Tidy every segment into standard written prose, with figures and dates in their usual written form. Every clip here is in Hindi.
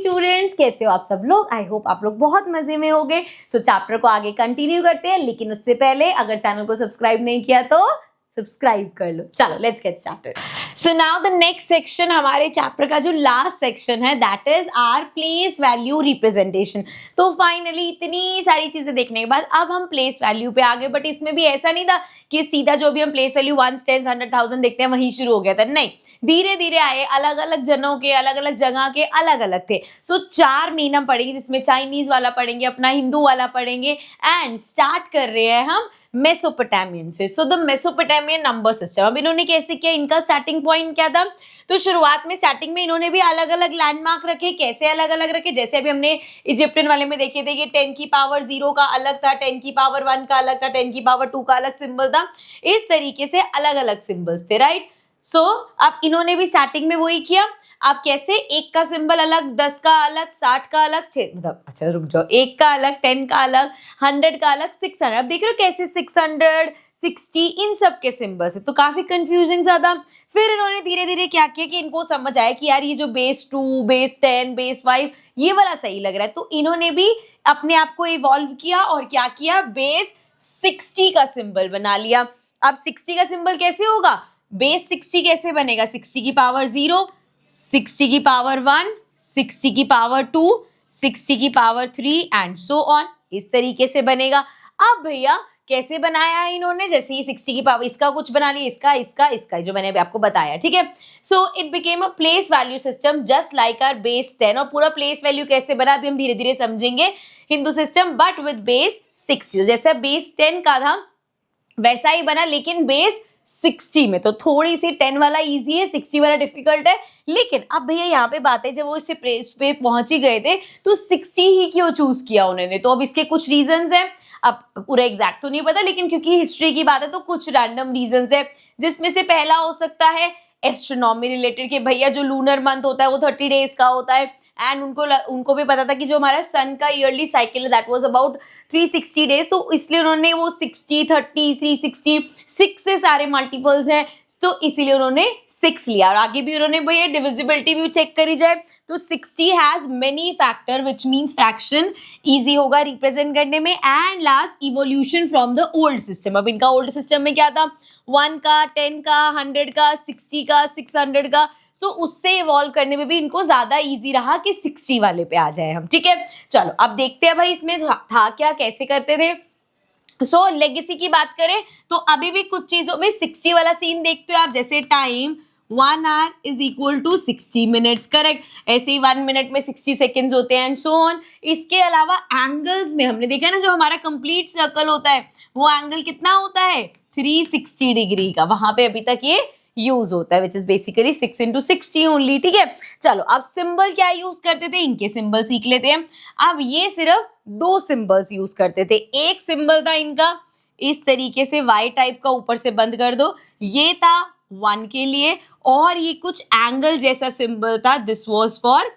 स्टूडेंट्स, कैसे हो आप सब लोग? आई होप आप लोग बहुत मजे में होंगे। सो चैप्टर को आगे कंटिन्यू करते हैं, लेकिन उससे पहले अगर चैनल को सब्सक्राइब नहीं किया तो सब्सक्राइब कर लो। चलो let's get started. So now the next section, हमारे चैप्टर का जो लास्ट सेक्शन है, that is our place value representation. तो फाइनली इतनी सारी चीजें देखने के बाद अब हम प्लेस वैल्यू पे आ गए, बट इसमें भी ऐसा नहीं था कि सीधा जो भी हम प्लेस वैल्यू 1, 10, 100, 1000 देखते हैं वहीं शुरू हो गया था। नहीं, धीरे धीरे आए, अलग अलग जनों के, अलग अलग जगह के अलग अलग थे। सो 4 मेन हम पढ़ेंगे, जिसमें चाइनीज वाला पढ़ेंगे, अपना हिंदू वाला पढ़ेंगे, एंड स्टार्ट कर रहे हैं हम मेसोपोटामियन से। So the Mesopotamian number system, अब इन्होंने कैसे किया, इनका स्टार्टिंग पॉइंट क्या था? तो शुरुआत में स्टार्टिंग में इन्होंने भी अलग अलग लैंडमार्क रखे। कैसे अलग अलग रखे? जैसे अभी हमने इजिप्टियन वाले में देखे थे कि 10 की पावर 0 का अलग था, 10 की पावर 1 का अलग था, 10 की पावर 2 का अलग सिंबल था। इस तरीके से अलग अलग सिंबल्स थे, राइट? सो अब इन्होंने भी स्टार्टिंग में वही किया। आप कैसे, 1 का सिंबल अलग, 10 का अलग, 60 का अलग, मतलब अच्छा रुक जाओ, 1 का अलग, 10 का अलग, 100 का अलग, 600। अब देख रहे हो कैसे 600, 60 इन सब के सिंबल्स है, तो काफी कंफ्यूजिंग ज्यादा। फिर इन्होंने धीरे धीरे क्या किया कि इनको समझ आया कि यार ये जो बेस 2, बेस 10, बेस 5 ये वाला सही लग रहा है, तो इन्होंने भी अपने आप को इवॉल्व किया और क्या किया, बेस 60 का सिंबल बना लिया। अब 60 का सिंबल कैसे होगा, बेस 60 कैसे बनेगा? 60 की पावर 0, 60 की पावर 1, 60 की पावर 2, 60 की पावर 3 एंड सो ऑन, इस तरीके से बनेगा। अब भैया कैसे बनाया है इन्होंने, जैसे ये 60 की पावर, इसका कुछ बना लिया, इसका इसका इसका, जो मैंने अभी आपको बताया, ठीक है। So it became a place value system just like our base 10। और पूरा प्लेस वैल्यू कैसे बना अभी हम धीरे धीरे समझेंगे, Hindu system but with base 60। जैसे बेस 10 का था वैसा ही बना, लेकिन बेस 60 में। तो थोड़ी सी 10 वाला इजी है, 60 वाला डिफिकल्ट है। लेकिन अब भैया यहाँ पे बात है, जब वो इसे प्लेस पे पहुंच ही गए थे तो 60 ही क्यों चूज किया उन्होंने? तो अब इसके कुछ रीजंस हैं। अब पूरा एग्जैक्ट तो नहीं पता, लेकिन क्योंकि हिस्ट्री की बात है तो कुछ रैंडम रीजंस है, जिसमें से पहला हो सकता है एस्ट्रोनॉमी रिलेटेड, कि भैया जो लूनर मंथ होता है वो 30 डेज का होता है, एंड उनको भी पता था कि जो हमारा सन का ईयरली साइकिल है दैट वाज अबाउट 360 डेज, तो इसलिए उन्होंने वो 60, 30, 360, 6 से सारे मल्टीपल्स हैं, तो इसीलिए उन्होंने 6 लिया। और आगे भी उन्होंने भैया डिविजिबिलिटी भी चेक करी जाए तो 60 has many factor which means fraction easy होगा रिप्रेजेंट करने में। And last, evolution from the old system. अब इनका ओल्ड सिस्टम में क्या था, 1 का, 10 का, 100 का, 60 का, 600 का, सो उससे इवॉल्व करने में भी इनको ज्यादा इजी रहा कि 60 वाले पे आ जाए हम, ठीक है। चलो अब देखते हैं भाई इसमें था क्या, कैसे करते थे। सो लेगेसी की बात करें तो अभी भी कुछ चीजों में 60 वाला सीन देखते हो आप, जैसे time 1 hour is equal to 60 minutes, correct. ऐसे ही 1 मिनट में 60 सेकेंड्स होते हैं एंड सो ऑन। इसके अलावा एंगल्स में हमने देखा ना, जो हमारा कंप्लीट सर्कल होता है वो एंगल कितना होता है, 360 डिग्री का, वहां पे अभी तक ये यूज होता है, which is basically 6 into 60 only, ठीक है। चलो अब सिंबल क्या यूज करते थे, इनके सिंबल सीख लेते हैं। अब ये सिर्फ 2 सिंबल्स यूज करते थे। एक सिंबल था इनका इस तरीके से वाई टाइप का, ऊपर से बंद कर दो, ये था 1 के लिए, और ये कुछ एंगल जैसा सिंबल था, this was for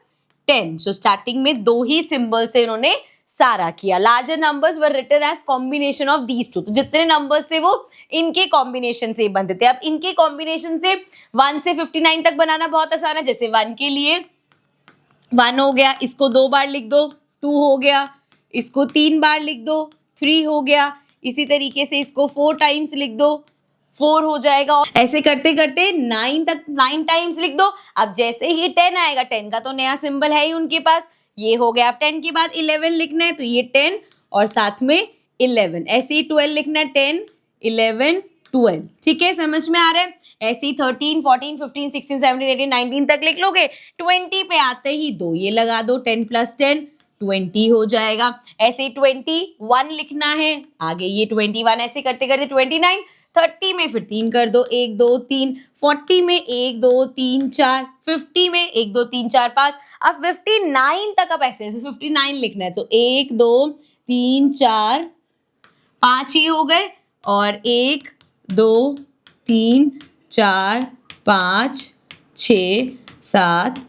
10। So starting में 2 ही सिंबल से इन्होंने सारा किया। Larger numbers were written as combination of these two, तो जितने नंबर्स थे वो इनके कॉम्बिनेशन से बनते थे। अब इनके कॉम्बिनेशन से 1 से 59 तक बनाना बहुत आसान है। जैसे 1 के लिए 1 हो गया, इसको 2 बार लिख दो, 2 हो गया, इसको 3 बार लिख दो, 3 हो गया, इसी तरीके से इसको 4 टाइम्स लिख दो, 4 हो जाएगा। ऐसे करते करते 9 तक 9 टाइम्स लिख दो। अब जैसे ही 10 आएगा, 10 का तो नया सिंबल है ही उनके पास, ये हो गया। अब 10 के बाद 11 लिखना है, तो ये 10 और साथ में 11। ऐसे ही 12 लिखना है, 10, 11, 12, ठीक है, समझ में आ रहा है। ऐसे ही 13, 14, 15, 16, 17, 18, 19 तक लिख लोगे। 20 पे आते ही 2 ये लगा दो, 10 + 10 20 हो जाएगा। ऐसे ही 21 लिखना है, आगे ये 21, ऐसे करते करते 29, 30 में फिर 3 कर दो, 1, 2, 3, 40 में 1, 2, 3, 4, 50 में 1, 2, 3, 4, 5। अब 59 तक अब ऐसे 59 लिखना है, तो 1, 2, 3, 4, 5 ही हो गए, और 1, 2, 3, 4, 5, 6, 7,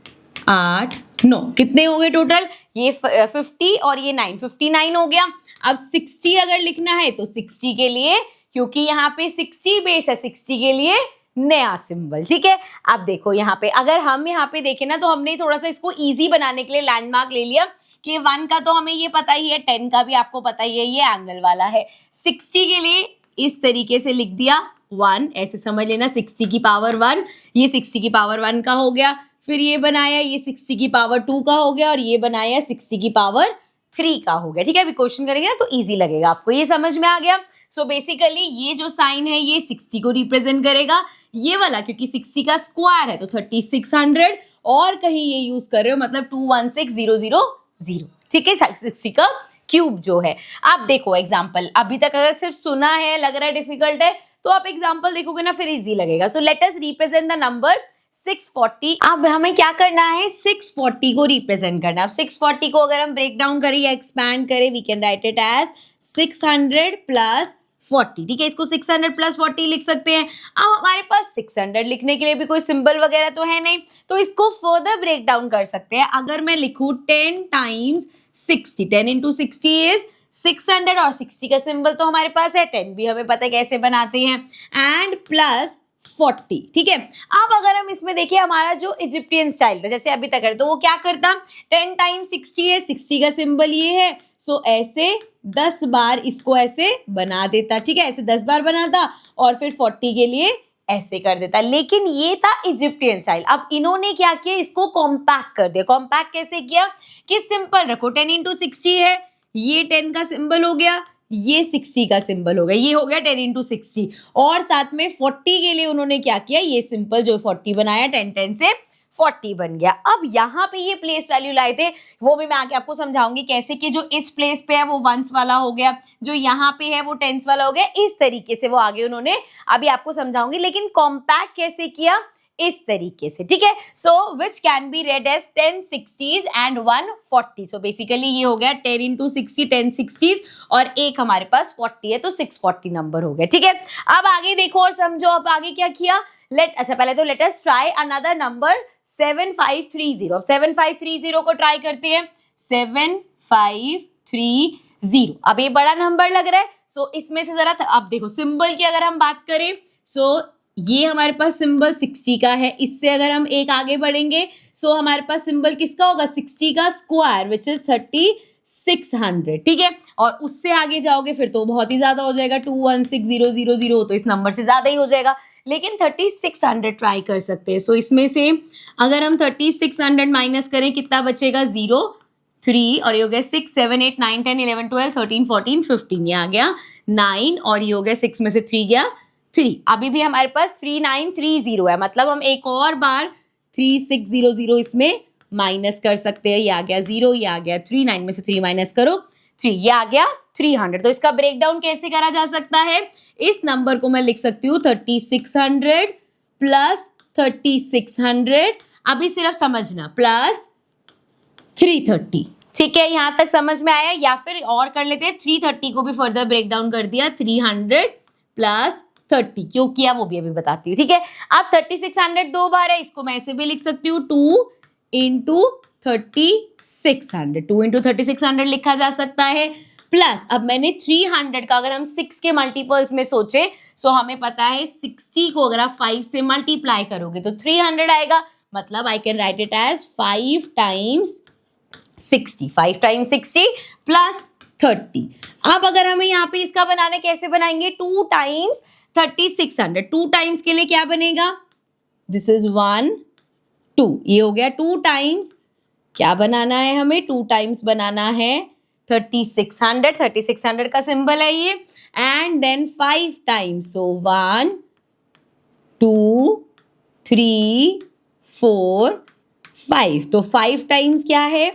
8, 9, कितने हो गए टोटल, ये 50 और ये 9, 59 हो गया। अब 60 अगर लिखना है तो 60 के लिए, क्योंकि यहाँ पे 60 बेस है, 60 के लिए नया सिंबल। ठीक है, अब देखो यहाँ पे अगर हम यहाँ पे देखें ना तो हमने थोड़ा सा इसको इजी बनाने के लिए लैंडमार्क ले लिया कि 1 का तो हमें ये पता ही है, 10 का भी आपको पता ही है, ये एंगल वाला है। 60 के लिए इस तरीके से लिख दिया 1, ऐसे समझ लेना 60 की पावर 1, ये 60 की पावर 1 का हो गया, फिर ये बनाया ये 60 की पावर 2 का हो गया और ये बनाया 60 की पावर 3 का हो गया। ठीक है, अभी क्वेश्चन करेंगे ना तो इजी लगेगा आपको, ये समझ में आ गया। सो बेसिकली ये जो साइन है ये 60 को रिप्रेजेंट करेगा, ये वाला क्योंकि 60 का स्क्वायर है तो 3600 और कहीं ये यूज कर रहे हो मतलब 216000। ठीक है, 60 का क्यूब जो है। अब देखो एग्जाम्पल, अभी तक अगर सिर्फ सुना है लग रहा है डिफिकल्ट है तो आप एग्जाम्पल देखोगे ना फिर इजी लगेगा। So let us represent the number 640। अब हमें क्या करना है, 640 को रिप्रेजेंट करना है। अब 640 को अगर हम ब्रेक डाउन करें या एक्सपैंड करें, we can write it as 600 plus 40। ठीक है, इसको 600 प्लस 40 लिख सकते हैं। अब हमारे पास 600 लिखने के लिए भी कोई सिंबल वगैरह तो है नहीं, तो इसको फर्दर ब्रेक डाउन कर सकते हैं। अगर मैं लिखूं 10 टाइम्स 60, 10 इंटू 60 इज 600 और 60 का सिंबल तो हमारे पास है, 10 भी हमें पता है कैसे बनाते हैं, एंड प्लस 40। ठीक है, अब अगर हम इसमें देखिए हमारा जो इजिप्टियन स्टाइल था जैसे अभी तक है तो वो क्या करता, 10 टाइम्स 60 है, 60 का सिंबल ये है, सो ऐसे 10 बार इसको ऐसे बना देता। ठीक है, ऐसे 10 बार बनाता और फिर 40 के लिए ऐसे कर देता, लेकिन ये था इजिप्टियन स्टाइल। अब इन्होंने क्या किया, इसको कॉम्पैक्ट कर दिया। कॉम्पैक्ट कैसे किया कि सिंपल रखो, 10 इंटू 60 है, ये 10 का सिंबल हो गया, ये 60 का सिंबल हो गया, ये हो गया 10 इंटू 60 और साथ में 40 के लिए उन्होंने क्या किया, ये सिंपल जो 40 बनाया 10 10 से 40 बन गया। अब यहाँ पे ये प्लेस वैल्यू लाए थे, वो भी मैं आके आपको समझाऊंगी कैसे कि जो इस प्लेस पे है वो वंस वाला हो गया, जो यहाँ पे है वो टेंस वाला हो गया, इस तरीके से वो आगे उन्होंने, अभी आपको समझाऊंगी। लेकिन कॉम्पैक्ट कैसे किया, इस तरीके से। ठीक है, so which can be read as 10 60s and 1 40। So basically ये हो गया 10 इंटू 60, 10 60s और एक हमारे पास 40 है तो 640 नंबर हो गया। ठीक है, अब आगे देखो और समझो। अब आगे क्या किया, अच्छा पहले तो let us try another number 7530। अब 7530 को ट्राई करते हैं, 7530। अब ये बड़ा नंबर लग रहा है, सो इसमें से जरा अब देखो सिंबल की अगर हम बात करें, सो ये हमारे पास सिंबल 60 का है, इससे अगर हम एक आगे बढ़ेंगे सो हमारे पास सिंबल किसका होगा, 60 का स्क्वायर विच इज 3600। ठीक है, और उससे आगे जाओगे फिर तो बहुत ही ज्यादा हो जाएगा, 216000 तो इस नंबर से ज्यादा ही हो जाएगा, लेकिन 3600 ट्राई कर सकते हैं। सो इसमें से अगर हम 3600 माइनस करें कितना बचेगा, 0 3 और ये हो गया 6 7 8 9 10 11 12 13 14 15, ये आ गया 9 और ये हो गया 6 में से 3 गया 3। अभी भी हमारे पास 3930 है, मतलब हम एक और बार 3600 इसमें माइनस कर सकते हैं। ये आ गया 0, ये आ गया 3, 9 में से 3 माइनस करो 3, ये आ गया 300। तो इसका ब्रेक डाउन कैसे करा जा सकता है, इस नंबर को मैं लिख सकती हूँ 3600 प्लस 3600, अभी सिर्फ समझना, प्लस 330। ठीक है, यहां तक समझ में आया, या फिर और कर लेते हैं 330 को भी फर्दर ब्रेक डाउन कर दिया, 300 प्लस 30, क्यों किया वो भी अभी बताती हूँ। ठीक है, अब 3600 दो बार है, इसको मैं ऐसे भी लिख सकती हूँ 2 इंटू 3600, 2 इंटू 3600 लिखा जा सकता है, प्लस अब मैंने 300 का अगर हम 6 के मल्टीपल्स में सोचे, सो हमें पता है 60 को अगर आप 5 से मल्टीप्लाई करोगे तो 300 आएगा, मतलब I can write it as 5 times 60, 5 times 60 plus 30। अब अगर हमें यहाँ पे इसका बनाने कैसे बनाएंगे, 2 टाइम्स 3600, 2 टाइम्स के लिए क्या बनेगा, दिस इज 1 2, ये हो गया 2 टाइम्स, क्या बनाना है हमें, 2 टाइम्स बनाना है 3600, 3600 का सिंबल है ये, एंड देन 5 टाइम्स, सो 1 2 3 4 5, तो 5 टाइम्स क्या है,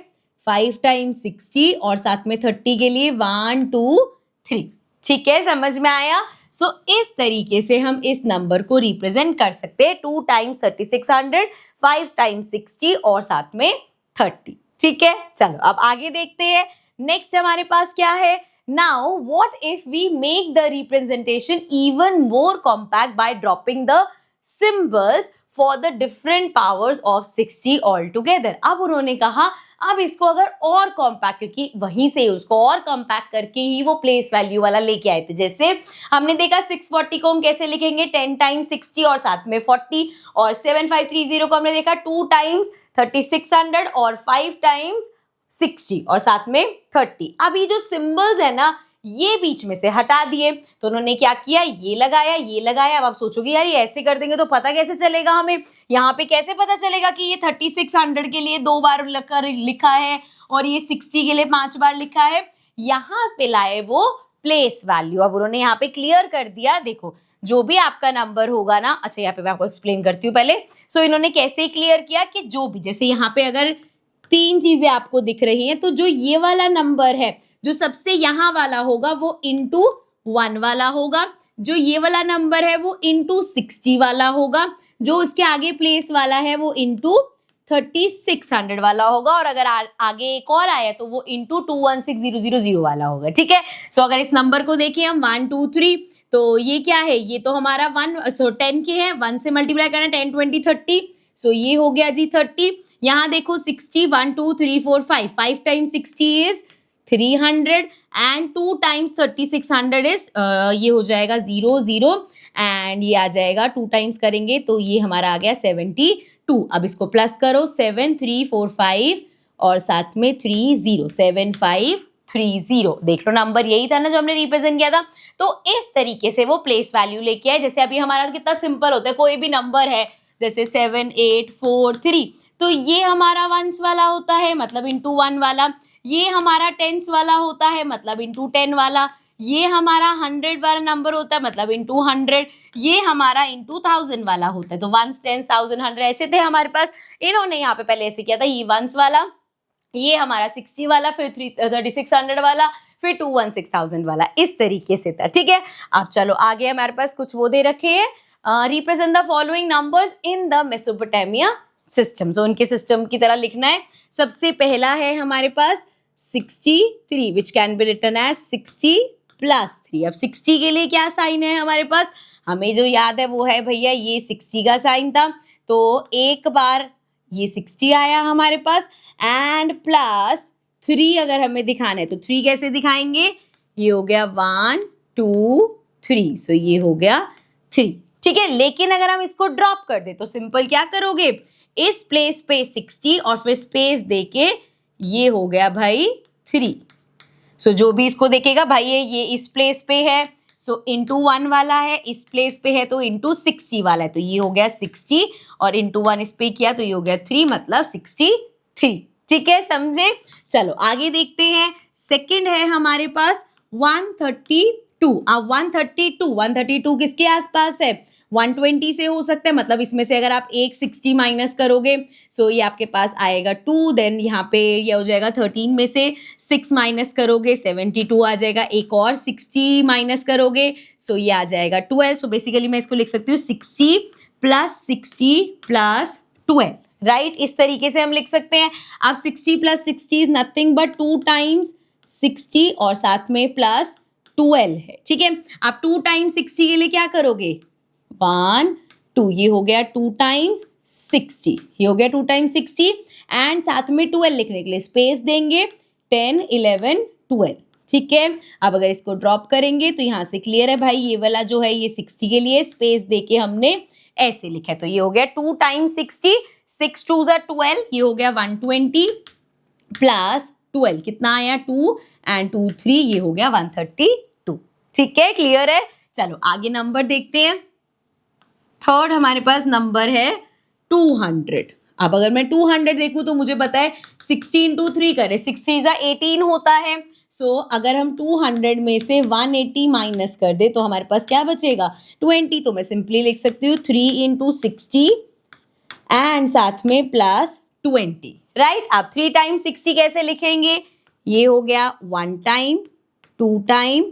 5 टाइम्स 60 और साथ में 30 के लिए 1 2 3। ठीक है, समझ में आया। सो इस तरीके से हम इस नंबर को रिप्रेजेंट कर सकते हैं, 2 टाइम्स 3600, 5 टाइम्स 60 और साथ में 30। ठीक है, चलो अब आगे देखते हैं। नेक्स्ट हमारे पास क्या है, now what if we make the representation even more compact by dropping the symbols for the different powers of 60 all together. अब उन्होंने कहा अब इसको अगर और कॉम्पैक्ट, क्योंकि वहीं से उसको और कॉम्पैक्ट करके ही वो प्लेस वैल्यू वाला लेके आए थे। जैसे हमने देखा 640 को हम कैसे लिखेंगे, 10 टाइम्स 60 और साथ में 40, और 7530 को हमने देखा 2 टाइम्स 3600 और 5 टाइम्स 60 और साथ में 30। अब ये जो सिंबल्स है ना, ये बीच में से हटा दिए, तो उन्होंने क्या किया, ये लगाया ये लगाया। अब आप सोचोगे यार ये ऐसे कर देंगे तो पता कैसे चलेगा हमें, यहाँ पे कैसे पता चलेगा कि ये 3600 के लिए 2 बार लिखा है और ये 60 के लिए 5 बार लिखा है। यहाँ पे लाए वो प्लेस वैल्यू। अब उन्होंने यहाँ पे क्लियर कर दिया, देखो जो भी आपका नंबर होगा ना, अच्छा यहाँ पे मैं आपको एक्सप्लेन करती हूँ पहले। सो इन्होंने कैसे क्लियर किया कि जो भी, जैसे यहाँ पे अगर 3 चीजें आपको दिख रही हैं, तो जो ये वाला नंबर है, जो सबसे यहाँ वाला होगा वो इंटू 1 वाला होगा, जो ये वाला नंबर है वो इंटू 60 वाला होगा, जो उसके आगे प्लेस वाला है वो इंटू 3600 वाला होगा, और अगर आगे एक और आया तो वो इंटू 216000 वाला होगा। ठीक है, सो अगर इस नंबर को देखिए हम 1 2 3, तो ये क्या है, ये तो हमारा 10 के है, 1 से मल्टीप्लाई करना 10 20 30, सो ये हो गया जी 30। यहाँ देखो 60, 1 2 3 4 5 times 60 is 300 and 2 times 3600 is ये हो जाएगा 0 0 एंड ये आ जाएगा 2 टाइम्स करेंगे तो ये हमारा आ गया 72। अब इसको प्लस करो, 7 3 4 5 और साथ में 3 0, 7 5 3 0। देख लो नंबर यही था ना जो हमने रिप्रेजेंट किया था। तो इस तरीके से वो प्लेस वैल्यू लेके आए। जैसे अभी हमारा कितना सिंपल होता है, कोई भी नंबर है जैसे 7 8 4 3, तो ये हमारा वंस वाला होता है, मतलब इंटू 1 वाला। ये हमारा टेंस वाला होता है, मतलब इंटू 10 वाला। ये हमारा 100 वाला नंबर होता है, मतलब इंटू 100। ये हमारा इंटू 1000 वाला होता है। तो वंस, टेंस, 1000, 100 ऐसे थे हमारे पास। इन्होंने यहाँ पे पहले ऐसे किया था, ये वंस वाला, ये हमारा 60 वाला, फिर 3600 वाला, फिर 216,000 वाला, इस तरीके से था। ठीक है, अब चलो आगे हमारे पास कुछ वो दे रखे हैं, represent the following numbers in the Mesopotamia system. जो उनके सिस्टम की तरह लिखना है। सबसे पहला है हमारे पास 63, which can be written as 60 plus 3। अब 60 के लिए क्या साइन है हमारे पास, हमें जो याद है वो है भैया ये 60 का साइन था, तो एक बार ये 60 आया हमारे पास, एंड प्लस 3 अगर हमें दिखाना है तो 3 कैसे दिखाएंगे, ये हो गया 1 2 3, सो ये हो गया 3। ठीक है, लेकिन अगर हम इसको ड्रॉप कर दे तो सिंपल क्या करोगे, इस प्लेस पे 60 और फिर स्पेस देके ये हो गया भाई 3। सो जो भी इसको देखेगा भाई ये इस प्लेस पे है, सो इंटू 1 वाला है, इस प्लेस पे है तो इंटू 60 वाला है, तो ये हो गया 60 और इंटू 1 इस पे किया तो ये हो गया 3, मतलब 63। ठीक है, समझे। चलो आगे देखते हैं। सेकंड है हमारे पास 132। अब 132 किसके आसपास है, 120 से हो सकता है, मतलब इसमें से अगर आप एक 60 माइनस करोगे, सो ये आपके पास आएगा 2, देन यहाँ पे ये हो जाएगा 13 में से 6 माइनस करोगे 72 आ जाएगा, एक और 60 माइनस करोगे, सो ये आ जाएगा 12। सो बेसिकली मैं इसको लिख सकती हूँ 60 प्लस 60 प्लस 12, राइट। इस तरीके से हम लिख सकते हैं। अब 60 plus 60 is nothing but 2 times 60 और साथ में प्लस 12 है। ठीक है, आप 2 टाइम्स 60 के लिए क्या करोगे, 1 2, ये हो गया 2 टाइम्स 60, ये हो गया 2 टाइम्स 60 एंड साथ में 12 लिखने के लिए स्पेस देंगे 10 11 12। ठीक है, अब अगर इसको ड्रॉप करेंगे तो यहाँ से क्लियर है भाई, ये वाला जो है ये 60 के लिए स्पेस देके हमने ऐसे लिखा है, तो ये हो गया 2 टाइम्स 60, 6 2 12, ये हो गया 120 प्लस 12 कितना आया 2 एंड 2 3, ये हो गया 132। ठीक है, क्लियर है। चलो आगे नंबर देखते हैं। थर्ड हमारे पास नंबर है 200। अब अगर मैं 200 देखूं तो मुझे पता है 60 इंटू 3 करें, 6 18 होता है। सो अगर हम 200 में से 180 माइनस कर दे तो हमारे पास क्या बचेगा 20, तो मैं सिंपली लिख सकती हूँ 3 इंटू 60 एंड साथ में प्लस 20, राइट। अब 3 टाइम्स 60 कैसे लिखेंगे, ये हो गया 1 टाइम 2 टाइम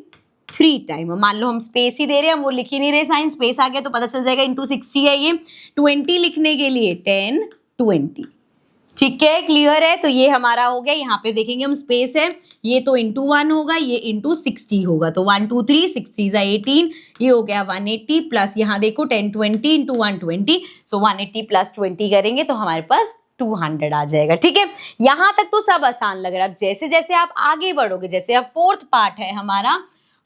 3 टाइम। मान लो हम स्पेस ही दे रहे हैं, हम वो लिख ही नहीं रहे, साइन स्पेस आ गया तो पता चल जाएगा इंटू 60 है ये। 20 लिखने के लिए 10 20। ठीक है, क्लियर है। तो ये हमारा हो गया, यहाँ पे देखेंगे हम स्पेस है, ये तो इंटू 1 होगा, ये इंटू 60 होगा, तो 1 2 3 6 3 18, ये हो गया 180 प्लस यहाँ देखो 10 20 इंटू 120, सो 180 प्लस 20 करेंगे तो हमारे पास 200 आ जाएगा। ठीक है, यहाँ तक तो सब आसान लग रहा है। अब जैसे जैसे आप आगे बढ़ोगे, जैसे अब फोर्थ पार्ट है हमारा,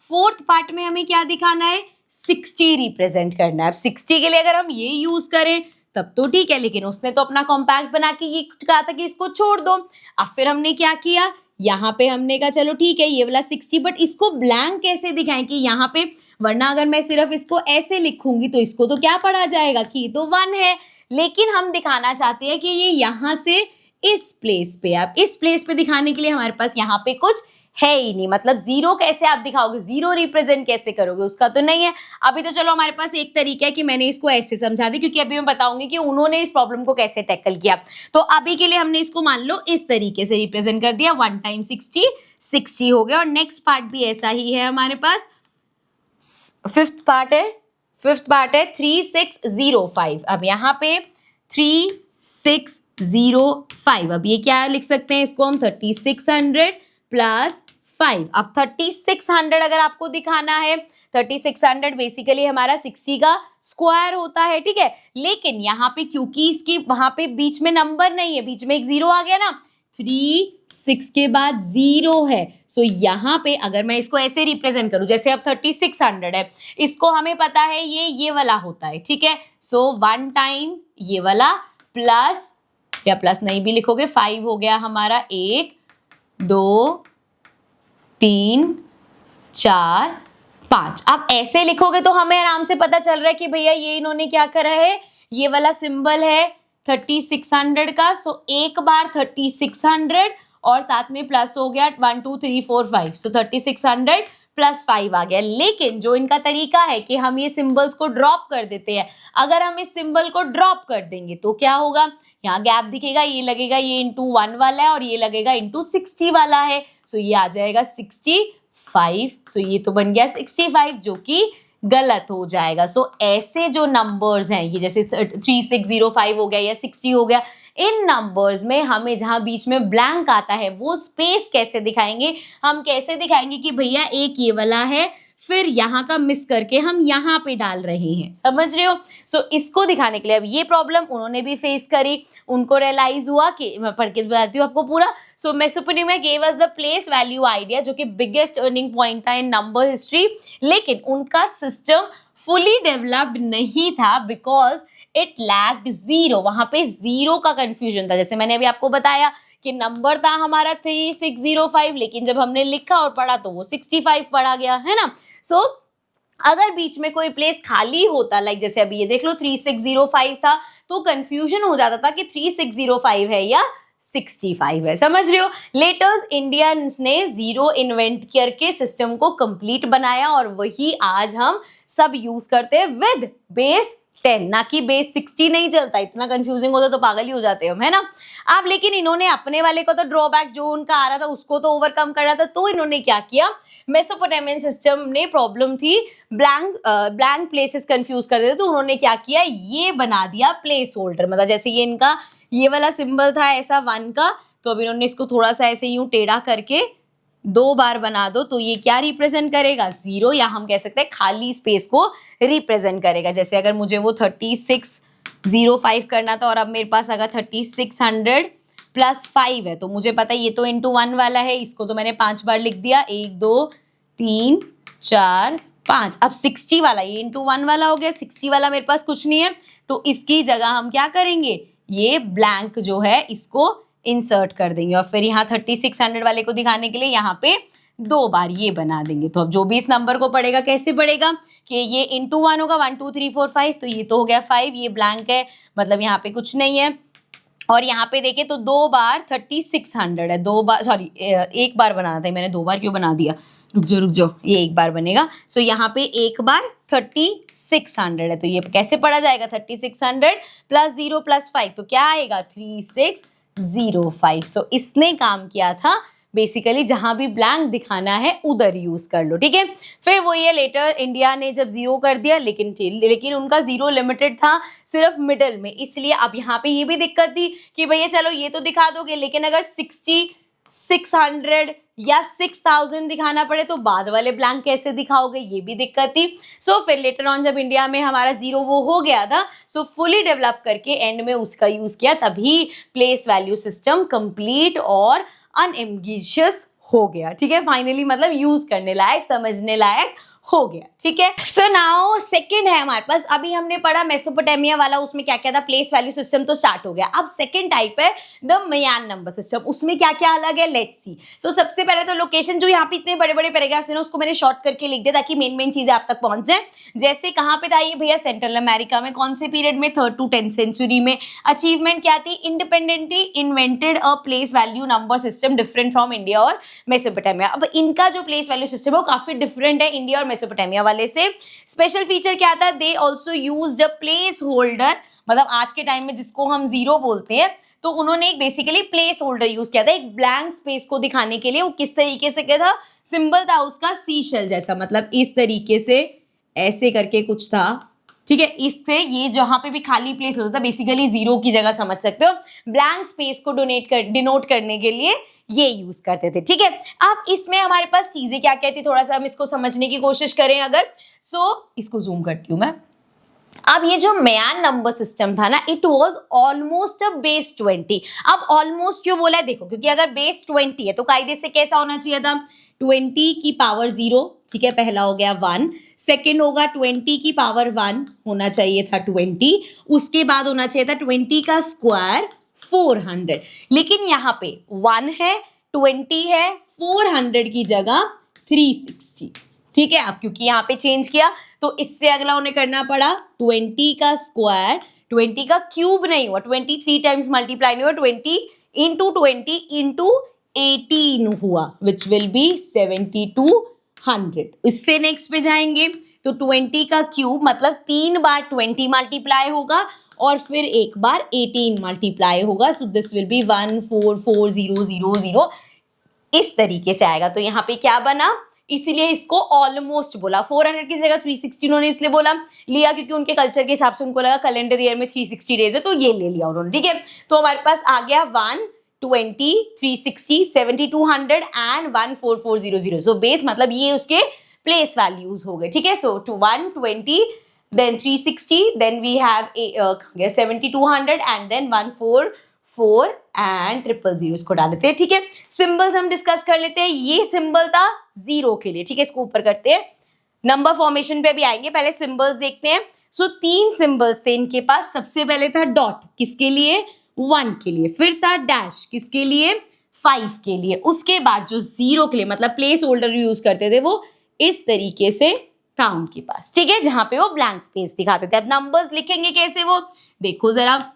फोर्थ पार्ट में हमें क्या दिखाना है, 60 रिप्रेजेंट करना है। अब 60 के लिए अगर हम ये यूज करें तब तो ठीक है, लेकिन उसने तो अपना कॉम्पैक्ट बना के ये कहा था कि इसको छोड़ दो। अब फिर हमने क्या किया, यहाँ पे हमने कहा चलो ठीक है ये वाला 60, बट इसको ब्लैंक कैसे दिखाएं कि यहाँ पे, वरना अगर मैं सिर्फ इसको ऐसे लिखूंगी तो इसको तो क्या पढ़ा जाएगा कि तो 1 है, लेकिन हम दिखाना चाहते हैं कि ये यहाँ से इस प्लेस पे, अब इस प्लेस पे दिखाने के लिए हमारे पास यहाँ पे कुछ है ही नहीं, मतलब जीरो कैसे आप दिखाओगे, जीरो रिप्रेजेंट कैसे करोगे, उसका तो नहीं है। अभी तो चलो हमारे पास एक तरीका है कि मैंने इसको ऐसे समझा दी, क्योंकि अभी मैं बताऊंगी कि उन्होंने इस प्रॉब्लम को कैसे टैकल किया। तो अभी के लिए हमने इसको मान लो इस तरीके से रिप्रेजेंट कर दिया, 1 टाइम 60 60 हो गया। और नेक्स्ट पार्ट भी ऐसा ही है हमारे पास, फिफ्थ पार्ट है 3605। अब यहाँ पे 3605, अब ये क्या लिख सकते हैं, इसको हम 3600 प्लस 5। अब 3600 अगर आपको दिखाना है, 3600 बेसिकली हमारा 60 का स्क्वायर होता है, ठीक है। लेकिन यहाँ पे क्योंकि इसकी वहां पे बीच में नंबर नहीं है, बीच में एक जीरो आ गया ना, 36 के बाद 0 है, सो यहाँ पे अगर मैं इसको ऐसे रिप्रेजेंट करूं, जैसे अब 3600 है, इसको हमें पता है ये वाला होता है, ठीक है। सो 1 टाइम ये वाला प्लस, या प्लस नहीं भी लिखोगे, 5 हो गया हमारा, 1 2 3 4 5। अब ऐसे लिखोगे तो हमें आराम से पता चल रहा है कि भैया ये इन्होंने क्या करा है, ये वाला सिंबल है 3600 का, सो एक बार 3600 और साथ में प्लस हो गया 1 2 3 4 5, सो 3600 प्लस 5 आ गया। लेकिन जो इनका तरीका है कि हम ये सिंबल्स को ड्रॉप कर देते हैं, अगर हम इस सिंबल को ड्रॉप कर देंगे तो क्या होगा, यहाँ गैप दिखेगा, ये लगेगा ये इंटू 1 वाला है और ये लगेगा इंटू 60 वाला है, सो ये आ जाएगा 65, सो ये तो बन गया 65, जो कि गलत हो जाएगा। सो ऐसे जो नंबर्स हैं, ये जैसे 3605 हो गया या 60 हो गया, इन नंबर्स में हमें जहां बीच में ब्लैंक आता है वो स्पेस कैसे दिखाएंगे, हम कैसे दिखाएंगे कि भैया एक ये वाला है, फिर यहाँ का मिस करके हम यहाँ पे डाल रहे हैं, समझ रहे हो। सो इसको दिखाने के लिए, अब ये प्रॉब्लम उन्होंने भी फेस करी, उनको रियलाइज हुआ कि, मैं पढ़ के बताती हूँ आपको पूरा। So Mesopotamia gave us the place value idea, जो कि बिगेस्ट अर्निंग पॉइंट था इन नंबर हिस्ट्री, लेकिन उनका सिस्टम फुली डेवलप्ड नहीं था बिकॉज इट लैक्ड जीरो, वहां पे जीरो का कंफ्यूजन था। जैसे मैंने अभी आपको बताया कि नंबर था हमारा 3605, लेकिन जब हमने लिखा और पढ़ा तो वो 65 पढ़ा गया, है ना। सो अगर बीच में कोई प्लेस खाली होता, लाइक जैसे अभी ये देख लो 3605 था, तो कंफ्यूजन हो जाता था कि 3605 है या 65 है, समझ रहे हो। लेटर्स इंडियंस ने जीरो इन्वेंट करके सिस्टम को कंप्लीट बनाया, और वही आज हम सब यूज करते हैं विद बेस 10, ना कि बेस 60 नहीं चलता। इतना कंफ्यूजिंग होता तो पागल ही हो जाते हम, है ना। अब लेकिन इन्होंने अपने वाले को तो ड्रॉबैक जो उनका आ रहा था उसको तो ओवरकम कर रहा था, तो इन्होंने क्या किया, मेसोपोटामियन सिस्टम ने प्रॉब्लम थी ब्लैंक प्लेसेस कंफ्यूज कर देते, तो उन्होंने क्या किया, ये बना दिया प्लेस होल्डर। मतलब जैसे ये इनका ये वाला सिंबल था ऐसा 1 का, तो अब इन्होंने इसको थोड़ा सा ऐसे यूं टेढ़ा करके 2 बार बना दो, तो ये क्या रिप्रेजेंट करेगा, 0, या हम कह सकते हैं खाली स्पेस को रिप्रेजेंट करेगा। जैसे अगर मुझे वो 3605 करना था और अब मेरे पास अगर 3600 प्लस 5 है, तो मुझे पता है ये तो इंटू 1 वाला है, इसको तो मैंने 5 बार लिख दिया, 1 2 3 4 5। अब 60 वाला, ये इंटू 1 वाला हो गया, 60 वाला मेरे पास कुछ नहीं है, तो इसकी जगह हम क्या करेंगे, ये ब्लैंक जो है इसको इंसर्ट कर देंगे, और फिर यहाँ 3600 वाले को दिखाने के लिए यहाँ पे 2 बार ये बना देंगे। तो अब जो भी इस नंबर को पढ़ेगा कैसे पढ़ेगा कि ये इंटू 1 होगा, 1 2 3 4 5, तो ये तो हो गया 5, ये ब्लैंक है, मतलब यहाँ पे कुछ नहीं है। और यहाँ पे देखें तो 2 बार 3600 है, 2 बार, सॉरी 1 बार बनाना था, मैंने 2 बार क्यों बना दिया, रुक जाओ, ये 1 बार बनेगा। सो यहाँ पे 1 बार 3600 है, तो ये कैसे पढ़ा जाएगा, 3600 प्लस 0 प्लस 5, तो क्या आएगा 3605। सो इसने काम किया था बेसिकली जहां भी ब्लैंक दिखाना है उधर यूज कर लो, ठीक है। फिर वो ये लेटर इंडिया ने जब 0 कर दिया, लेकिन उनका 0 लिमिटेड था सिर्फ मिडल में, इसलिए अब यहाँ पे ये भी दिक्कत थी कि भैया चलो ये तो दिखा दोगे, लेकिन अगर 60, 600 या 6000 दिखाना पड़े तो बाद वाले ब्लैंक कैसे दिखाओगे, ये भी दिक्कत थी। सो फिर लेटर ऑन जब इंडिया में हमारा 0 वो हो गया था, सो फुली डेवलप करके एंड में उसका यूज किया, तभी प्लेस वैल्यू सिस्टम कंप्लीट और अनएम्बिशियस हो गया, ठीक है। फाइनली मतलब यूज करने लायक, समझने लायक हो गया, ठीक है। सो नाउ सेकंड है हमारे पास, अभी हमने पढ़ा मेसोपोटामिया वाला, उसमें क्या क्या था, प्लेस वैल्यू सिस्टम तो स्टार्ट हो गया। अब सेकंड टाइप है द मयान नंबर सिस्टम, उसमें क्या क्या अलग है, लेट्स सी। सो सबसे पहले तो लोकेशन, जो यहाँ पे इतने बड़े बड़े पैराग्राफ्स है ना, उसको मैंने शॉर्ट करके लिख दिया ताकि मेन मेन चीजें आप तक पहुंच जाए। जैसे कहाँ पे था ये भैया, सेंट्रल अमेरिका में, कौन से पीरियड में, 3rd to 10th सेंचुरी में। अचीवमेंट क्या थी, independently invented a place value number system different from India और मेसोपोटामिया। अब इनका जो प्लेस वैल्यू सिस्टम है वो काफी डिफरेंट है इंडिया और मेसोपोटामिया वाले से। स्पेशल फीचर क्या था, they also used a place holder, मतलब आज के टाइम में जिसको हम 0 बोलते हैं, तो उन्होंने एक बेसिकली प्लेस होल्डर यूज किया था एक ब्लैंक स्पेस को दिखाने के लिए। वो किस तरीके से किया था, सिंबल था उसका सीशेल जैसा, मतलब इस तरीके से ऐसे करके कुछ था, ठीक है। इससे ये जहां पे भी खाली प्लेस होता था, बेसिकली 0 की जगह समझ सकते हो, ब्लैंक स्पेस को डिनोट करने के लिए ये यूज करते थे, ठीक है। अब इसमें हमारे पास चीजें क्या क्या थी, थोड़ा सा हम इसको समझने की कोशिश करें अगर। इसको जूम करती हूँ मैं। अब ये जो मयान नंबर सिस्टम था ना, it was almost a base 20। अब ऑलमोस्ट क्यों बोला है, देखो, क्योंकि अगर बेस 20 है तो कायदे से कैसा होना चाहिए था, 20 की पावर 0, ठीक है, पहला हो गया 1, सेकेंड होगा 20 की पावर 1 होना चाहिए था 20, उसके बाद होना चाहिए था 20 का स्क्वायर 400, लेकिन यहाँ पे 1 है, 20 है, 400 की जगह 360, ठीक है। अब क्योंकि यहाँ पे चेंज किया तो इससे अगला उन्हें करना पड़ा 20 का स्क्वायर, 20 का क्यूब नहीं हुआ, 23 टाइम्स मल्टीप्लाई नहीं हुआ, 20 इंटू 20 इंटू 18 हुआ, विच विल बी 7200। इससे नेक्स्ट पे जाएंगे तो 20 का क्यूब मतलब 3 बार 20 मल्टीप्लाई होगा और फिर एक बार 18 मल्टीप्लाई होगा, सो दिस विल बी 144000, इस तरीके से आएगा। तो यहाँ पे क्या बना, इसीलिए इसको ऑलमोस्ट बोला। 400 की जगह 360 उन्होंने इसलिए बोला लिया क्योंकि उनके कल्चर के हिसाब से उनको लगा कैलेंडर ईयर में 360 डेज है, तो ये ले लिया उन्होंने, ठीक है। तो हमारे पास आ गया 120, 360, 7200 एंड 14400। सो बेस मतलब ये उसके प्लेस वैल्यूज हो गए, ठीक है। सो 120, then 360, then we have 7200 and then 144 and 000 इसको डाल देते हैं, ठीक है। सिंबल्स हम डिस्कस कर लेते हैं। ये सिंबल था 0 के लिए, ठीक है, इसको ऊपर करते हैं, नंबर फॉर्मेशन पे भी आएंगे, पहले सिंबल्स देखते हैं। सो 3 सिंबल्स थे इनके पास। सबसे पहले था डॉट, किसके लिए, 1 के लिए, फिर था डैश, किसके लिए, 5 के लिए, उसके बाद जो 0 के लिए मतलब प्लेस होल्डर यूज करते थे वो इस तरीके से था उनके पास, ठीक है, जहां पे वो ब्लैंक स्पेस दिखाते थे। अब नंबर्स लिखेंगे कैसे, वो देखो जरा,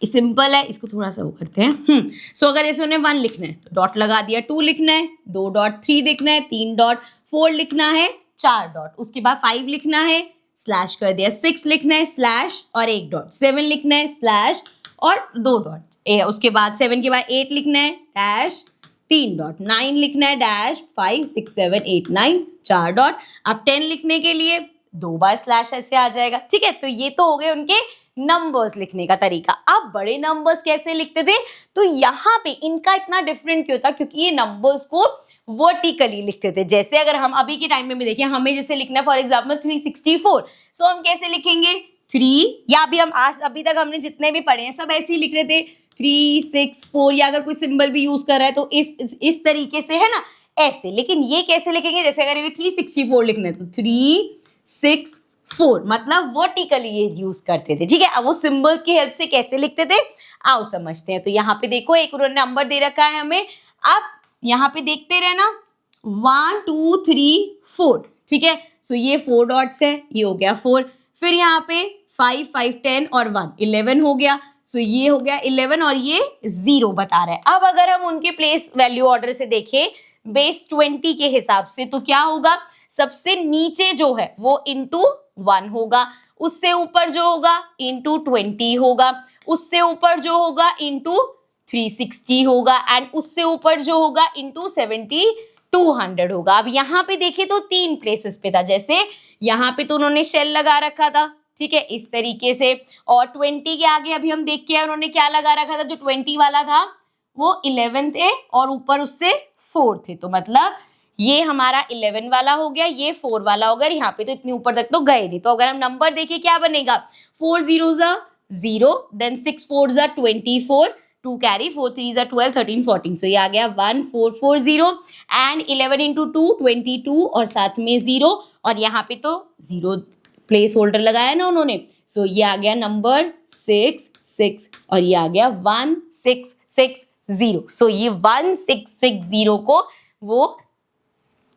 सिंपल है, इसको थोड़ा सा वो करते हैं। सो अगर ऐसे उन्हें 1 लिखना है तो डॉट लगा दिया, 2 लिखना है 2 डॉट, 3 लिखना है 3 डॉट, 4 लिखना है 4 डॉट, उसके बाद 5 लिखना है स्लैश कर दिया, 6 लिखना है स्लैश और 1 डॉट, 7 लिखना है स्लैश और 2 डॉट, उसके बाद 7 के बाद 8 लिखना है डैश 3 डॉट, 9 लिखना है डैश 5 6 7 8 9 4 डॉट। अब 10 लिखने के लिए 2 बार स्लैश ऐसे आ जाएगा, ठीक है। तो ये तो हो गए उनके नंबर्स लिखने का तरीका। अब बड़े नंबर्स कैसे लिखते थे, तो यहाँ पे इनका इतना डिफरेंट क्यों था, क्योंकि ये नंबर्स को वर्टिकली लिखते थे। जैसे अगर हम अभी के टाइम में भी देखें, हमें जैसे लिखना है फॉर एग्जाम्पल 364, सो हम कैसे लिखेंगे 3, या अभी हम आज अभी तक हमने जितने भी पढ़े हैं सब ऐसे ही लिख रहे थे 3 6 4, या अगर कोई सिंबल भी यूज कर रहा है तो इस तरीके से, है ना, ऐसे। लेकिन ये कैसे लिखेंगे, जैसे अगर ये 364 लिखना है तो 3 6 4 मतलब वर्टिकली ये यूज करते थे, ठीक है। अब वो सिंबल्स की हेल्प से कैसे लिखते थे आओ समझते हैं। तो यहाँ पे देखो एक उन्होंने नंबर दे रखा है हमें, अब यहाँ पे देखते रहना 1 2 3 4, ठीक है। सो ये 4 डॉट्स है, ये हो गया 4, फिर यहाँ पे 5 5 10 और 1 11 हो गया, सो ये हो गया 11 और ये 0 बता रहा है। अब अगर हम उनके प्लेस वैल्यू ऑर्डर से देखें बेस 20 के हिसाब से, तो क्या होगा, सबसे नीचे जो है वो इंटू 1 होगा, उससे ऊपर जो होगा इंटू 20 होगा, उससे ऊपर जो होगा इंटू 360 होगा एंड उससे ऊपर जो होगा इंटू 7200 होगा। अब यहाँ पे देखे तो 3 प्लेसेस पे था, जैसे यहाँ पे तो उन्होंने शेल लगा रखा था, ठीक है, इस तरीके से, और 20 के आगे अभी हम देख के आए उन्होंने क्या लगा रखा था, जो 20 वाला था वो 11 थे और ऊपर उससे 4 थे, तो मतलब ये हमारा 11 वाला हो गया, ये 4 वाला हो गया, यहाँ पे तो इतनी ऊपर तक तो गए नहीं। तो अगर हम नंबर देखें क्या बनेगा, 4 zeros are 0, then 6 4s are 24, 2 carry, 4 3s are 12, 13 14, सो ये आ गया 1440 एंड 11 इंटू 2 22 और साथ में 0 और यहाँ पे तो 0 प्लेस होल्डर लगाया ना उन्होंने, सो ये आ गया नंबर 6 और ये आ गया 1660, सो ये 1660 को वो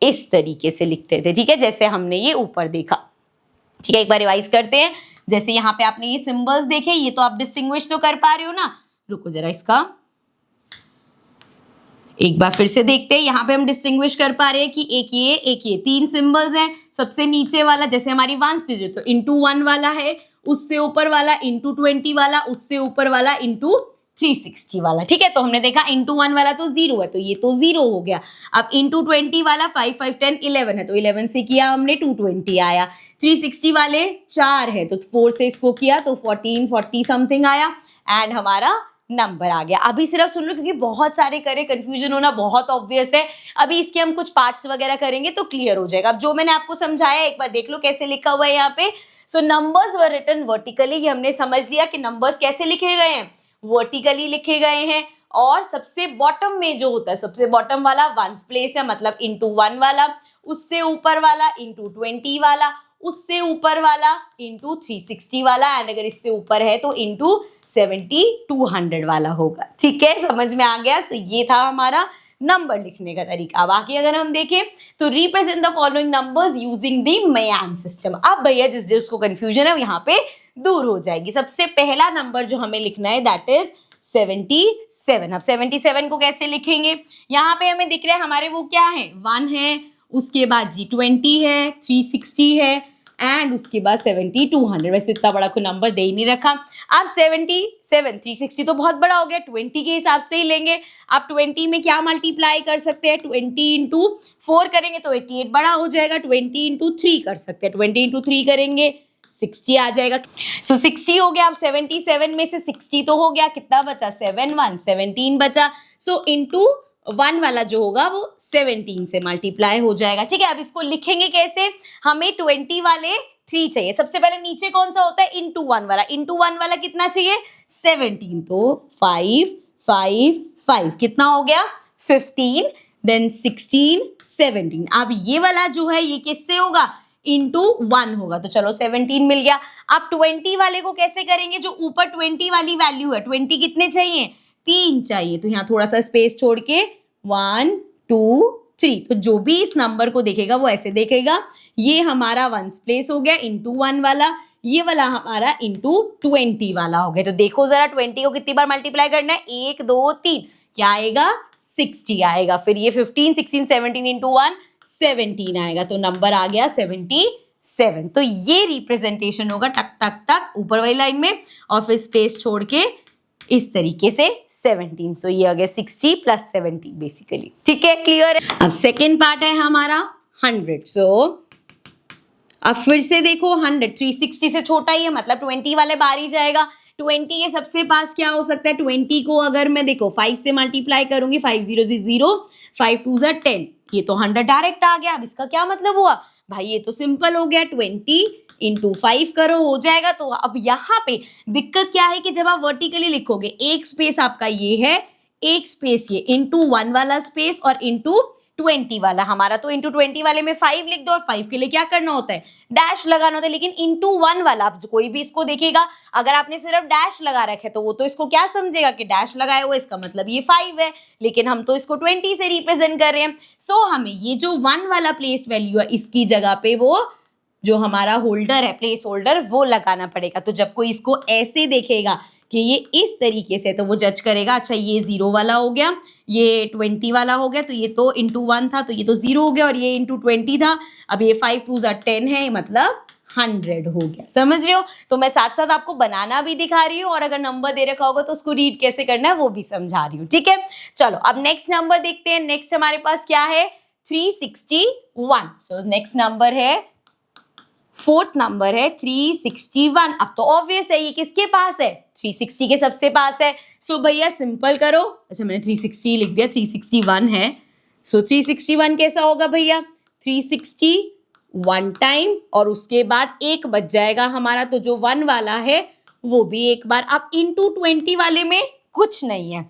इस तरीके से लिखते थे, ठीक है, जैसे हमने ये ऊपर देखा, ठीक है। एक बार रिवाइज करते हैं, जैसे यहाँ पे आपने ये सिंबल्स देखे, ये तो आप डिस्टिंग्विश तो कर पा रहे हो ना, रुको जरा इसका एक बार फिर से देखते हैं। यहाँ पे हम डिस्टिंग्विश कर पा रहे हैं कि एक ये 3 सिंबल्स हैं। सबसे नीचे वाला जैसे हमारी 1 डिजिट तो इंटू 1 वाला है, उससे ऊपर वाला इंटू 20 वाला, उससे ऊपर वाला इंटू 360 वाला, ठीक है। तो हमने देखा इंटू 1 वाला तो 0 है, तो ये तो 0 हो गया। अब इंटू 20 वाला 5 5 10 11 है, तो 11 से किया हमने 220 आया। 360 वाले 4 है, तो 4 से इसको किया तो 14 40 समथिंग आया एंड हमारा नंबर आ गया। अभी सिर्फ सुन लो क्योंकि बहुत सारे करे, कंफ्यूजन होना बहुत ऑब्वियस है। अभी इसके हम कुछ पार्ट्स वगैरह करेंगे तो क्लियर हो जाएगा। अब जो मैंने आपको समझाया एक बार देख लो कैसे लिखा हुआ है यहाँ पे। सो नंबर्स वर रिटन वर्टिकली, ये हमने समझ लिया कि नंबर्स कैसे लिखे गए हैं, वर्टिकली लिखे गए हैं। और सबसे बॉटम में जो होता है, सबसे बॉटम वाला 1s प्लेस है, मतलब इंटू 1 वाला, उससे ऊपर वाला इंटू 20 वाला, उससे ऊपर वाला इंटू 360 वाला एंड अगर इससे ऊपर है तो इंटू 7200 वाला होगा, ठीक है, समझ में आ गया। सो ये था हमारा नंबर लिखने का तरीका। बाकी अगर हम देखें तो represent the following numbers using the Mayan system. अब भैया जिसको कंफ्यूजन है यहाँ पे दूर हो जाएगी। सबसे पहला नंबर जो हमें लिखना है दैट इज 77। अब 77 को कैसे लिखेंगे, यहाँ पे हमें दिख रहा है हमारे वो क्या है, 1 है, उसके बाद जी 20 है, 360 है एंड उसके बाद 7200। वैसे इतना बड़ा कोई नंबर दे ही नहीं रखा। अब 77 360 तो बहुत बड़ा हो गया, 20 के हिसाब से ही लेंगे। अब 20 में क्या मल्टीप्लाई कर सकते हैं, 20 इंटू 4 करेंगे तो 88 बड़ा हो जाएगा। 20 इंटू 3 कर सकते हैं, 20 इंटू 3 करेंगे 60 आ जाएगा। सो 60 हो गया। अब 77 में से 60 तो हो गया, कितना बचा, 7 1 17 बचा। सो इंटू 1 वाला जो होगा वो 17 से मल्टीप्लाई हो जाएगा, ठीक है। अब इसको लिखेंगे कैसे, हमें 20 वाले 3 चाहिए। सबसे पहले नीचे कौन सा होता है, इंटू 1 वाला। इंटू 1 वाला कितना चाहिए, 17, तो 5 5 5 कितना हो गया, 15, देन 16 17। अब ये वाला जो है ये किससे होगा, इंटू 1 होगा, तो चलो 17 मिल गया। अब 20 वाले को कैसे करेंगे, जो ऊपर 20 वाली वैल्यू है, 20 कितने चाहिए, 3 चाहिए, तो यहाँ थोड़ा सा स्पेस छोड़ के 1 2 3, तो जो भी इस नंबर को देखेगा वो ऐसे देखेगा, ये हमारा 1s प्लेस हो गया इंटू 1 वाला, ये वाला हमारा इंटू 20 वाला हो गया। तो देखो जरा 20 को कितनी बार मल्टीप्लाई करना है, 1 2 3, क्या आएगा, 60 आएगा। फिर ये 15 16 17 इंटू 1 17 आएगा, तो नंबर आ गया 77। तो ये रिप्रेजेंटेशन होगा टक टक टक ऊपर वाली लाइन में और फिर स्पेस छोड़ के इस तरीके से 17। सो ये आ गया 60 प्लस 70 बेसिकली, ठीक है, क्लियर है। अब सेकेंड पार्ट है हमारा 100। सो अब फिर से देखो 100 360 से छोटा ही है, मतलब 20 वाले बाहर ही जाएगा। 20 के सबसे पास क्या हो सकता है, 20 को अगर मैं देखो 5 से मल्टीप्लाई करूंगी, 5 0 0, 5 2 10, ये तो 100 डायरेक्ट आ गया। अब इसका क्या मतलब हुआ भाई, ये तो सिंपल हो गया, 20 इंटू 5 करो हो जाएगा। तो अब यहाँ पे दिक्कत क्या है कि जब आप वर्टिकली लिखोगे, एक स्पेस आपका ये है, एक स्पेस ये, इंटू 1 वाला स्पेस और इंटू 20 वाला। हमारा तो इंटू 20 वाले में 5 लिख दो और 5 के लिए क्या करना होता है, डैश लगाना होता है। लेकिन इंटू 1 वाला अब कोई भी इसको देखेगा, अगर आपने सिर्फ डैश लगा रखे तो वो तो इसको क्या समझेगा कि डैश लगाया हुआ, इसका मतलब ये 5 है, लेकिन हम तो इसको 20 से रिप्रेजेंट कर रहे हैं। सो हमें ये जो 1 वाला प्लेस वैल्यू है, इसकी जगह पे वो जो हमारा होल्डर है, प्लेस होल्डर, वो लगाना पड़ेगा। तो जब कोई इसको ऐसे देखेगा कि ये इस तरीके से, तो वो जज करेगा, अच्छा ये 0 वाला हो गया, ये 20 वाला हो गया, तो ये तो इंटू 1 था तो ये तो 0 हो गया, और ये इंटू 20 था, अब ये 5 2 10 है, मतलब 100 हो गया। समझ रहे हो? तो मैं साथ साथ आपको बनाना भी दिखा रही हूँ और अगर नंबर दे रखा होगा तो उसको रीड कैसे करना है वो भी समझा रही हूँ। ठीक है, चलो अब नेक्स्ट नंबर देखते हैं। नेक्स्ट हमारे पास क्या है? 361। सो नेक्स्ट नंबर है, फोर्थ नंबर है 361। अब तो ऑब्वियस है ये किसके पास है? 360 के सबसे पास है। सो भैया सिंपल करो। अच्छा मैंने 360 लिख दिया, 361 है। सो 361 कैसा होगा भैया? 360 वन टाइम और उसके बाद एक बच जाएगा हमारा, तो जो 1 वाला है वो भी एक बार। अब इंटू 20 वाले में कुछ नहीं है,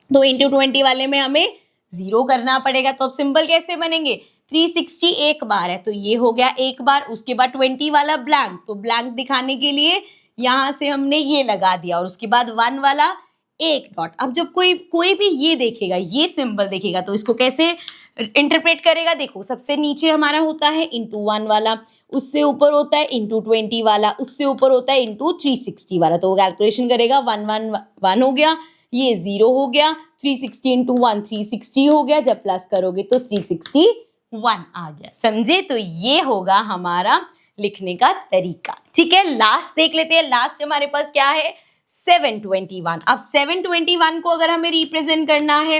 तो इंटू 20 वाले में हमें 0 करना पड़ेगा। तो अब सिंबल कैसे बनेंगे? 360 एक बार है तो ये हो गया एक बार, उसके बाद 20 वाला ब्लैंक, तो ब्लैंक दिखाने के लिए यहां से हमने ये लगा दिया और उसके बाद 1 वाला एक डॉट। अब जब कोई भी ये देखेगा, ये सिंबल देखेगा, तो इसको कैसे इंटरप्रेट करेगा? देखो सबसे नीचे हमारा होता है इंटू 1 वाला, उससे ऊपर होता है इंटू 20 वाला, उससे ऊपर होता है इंटू 360 वाला। तो वो कैलकुलेशन करेगा 1 1 1 हो गया, ये 0 हो गया, 360 इंटू 1 360 हो गया, जब प्लस करोगे तो 361 आ गया। समझे? तो ये होगा हमारा लिखने का तरीका। ठीक है, लास्ट देख लेते हैं। लास्ट हमारे पास क्या है? 721। अब 721 को अगर हमें रिप्रेजेंट करना है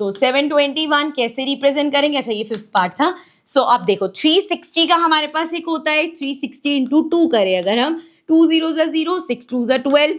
तो 721 कैसे रिप्रेजेंट करेंगे? अच्छा ये फिफ्थ पार्ट था। सो अब देखो 360 का हमारे पास एक होता है 360 इंटू 2 करें अगर हम, 2 0 0, 6 2 12,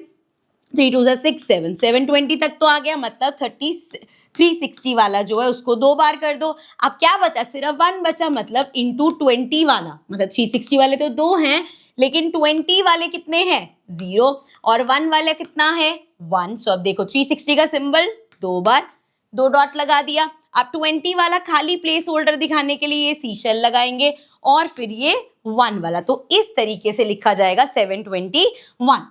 3 2 6 7, 720 तक तो आ गया। मतलब 360 वाला जो है उसको 2 बार कर दो। अब क्या बचा? सिर्फ 1 बचा, मतलब इंटू 20 वाला। मतलब 360 वाले तो 2 हैं लेकिन 20 वाले कितने हैं? 0, और 1 वाला कितना है? 1। सो अब देखो 360 का सिंबल 2 बार, 2 डॉट लगा दिया। अब 20 वाला खाली प्लेस होल्डर दिखाने के लिए ये सीशेल लगाएंगे और फिर ये 1 वाला। तो इस तरीके से लिखा जाएगा 721।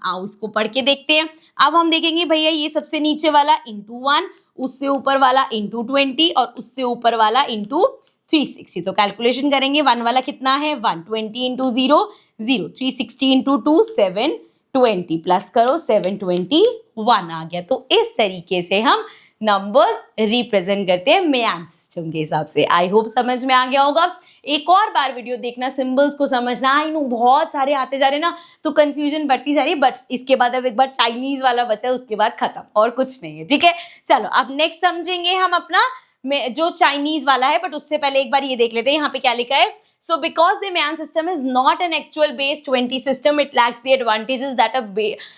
आओ इसको पढ़ के देखते हैं। अब हम देखेंगे भैया ये सबसे नीचे वाला इंटू 1, उससे ऊपर वाला इंटू 20 और उससे ऊपर वाला इंटू 360। तो कैलकुलेशन करेंगे, 1 वाला कितना है? 1, 20 इंटू 0 0, 360 इंटू 2 720, प्लस करो 721 आ गया। तो इस तरीके से हम नंबर्स रिप्रेजेंट करते हैं मेयान सिस्टम के हिसाब से। आई होप समझ में आ गया होगा। एक और बार वीडियो देखना, सिंबल्स को समझना। आई नो बहुत सारे आते जा रहे ना तो कंफ्यूजन बढ़ती जा रही है, बट इसके बाद अब एक बार चाइनीज वाला बचा है, उसके बाद खत्म, और कुछ नहीं है। ठीक है, चलो अब नेक्स्ट समझेंगे हम अपना जो चाइनीज वाला है, बट उससे पहले एक बार ये देख लेते हैं यहाँ पे क्या लिखा है। So because the Mayan system is not an actual base 20 system, it lacks the advantages that a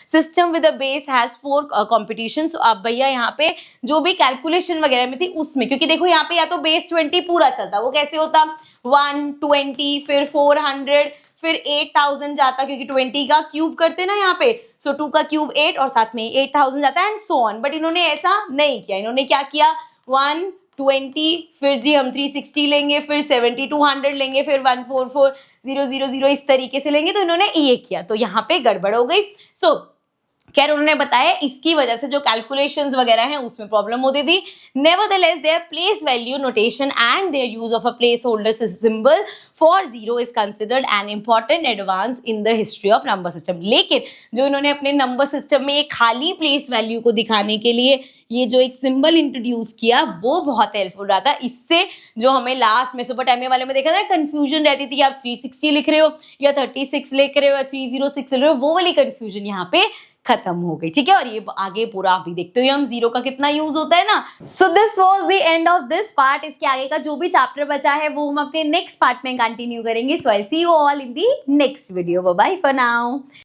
system with a base has 4 competition. सो अब भैया यहाँ पे जो भी कैलकुलेशन वगैरह में थी उसमें, क्योंकि देखो यहाँ पे या तो बेस 20 पूरा चलता, वो कैसे होता? 120 फिर 400 फिर 8000 जाता, क्योंकि 20 का क्यूब करते ना यहाँ पे। सो 2 का क्यूब 8 और साथ में 8000 जाता है एंड सो ऑन। बट इन्होंने ऐसा नहीं किया। इन्होंने क्या किया? 120 फिर जी हम 360 लेंगे, फिर 7200 लेंगे, फिर 144000 इस तरीके से लेंगे। तो इन्होंने ये किया, तो यहाँ पे गड़बड़ हो गई। सो खैर उन्होंने बताया इसकी वजह से जो कैलकुलेशंस वगैरह हैं उसमें प्रॉब्लम होती थी। Nevertheless their place value notation and their use of a place holder symbol for 0 is considered an important advance in the history of number system. लेकिन जो इन्होंने अपने नंबर सिस्टम में एक खाली प्लेस वैल्यू को दिखाने के लिए ये जो एक सिंबल इंट्रोड्यूस किया वो बहुत हेल्पफुल रहा था। इससे जो हमें लास्ट मेसोपोटामिया वाले में देखा था कंफ्यूजन रहती थी, आप 360 लिख रहे हो या 36 लिख रहे हो या 306 लिख रहे हो, वो वाली कंफ्यूजन यहाँ पे खत्म हो गई। ठीक है, और ये आगे पूरा अभी देखते हो हम 0 का कितना यूज होता है ना। So this was the end of this part. इसके आगे का जो भी चैप्टर बचा है वो हम अपने नेक्स्ट पार्ट में कंटिन्यू करेंगे। So I will see you all in the next video. Bye bye for now.